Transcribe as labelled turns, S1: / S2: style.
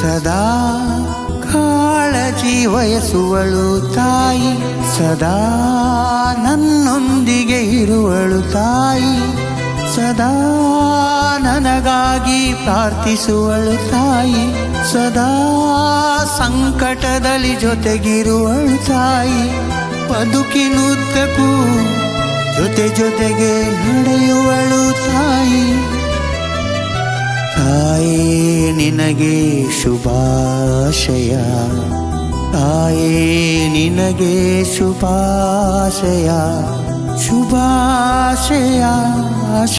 S1: ಸದಾ ಕಾಳಜಿ ವಹಿಸುವಳು ತಾಯಿ, ಸದಾ ನನ್ನೊಂದಿಗೆ ಇರುವಳು ತಾಯಿ, ಸದಾ ನನಗಾಗಿ ಪ್ರಾರ್ಥಿಸುವಳು ತಾಯಿ, ಸದಾ ಸಂಕಟದಲ್ಲಿ ಜೊತೆಗಿರುವಳು ತಾಯಿ, ಬದುಕಿನುದ್ದಕ್ಕೂ ಜೊತೆಗೆ ನಡೆಯುವಳು ತಾಯಿ. ತಾಯೇ ನಿನಗೆ ಶುಭಾಶಯ, ತಾಯೇ ನಿನಗೆ ಶುಭಾಶಯ, ಶುಭಾಶಯ.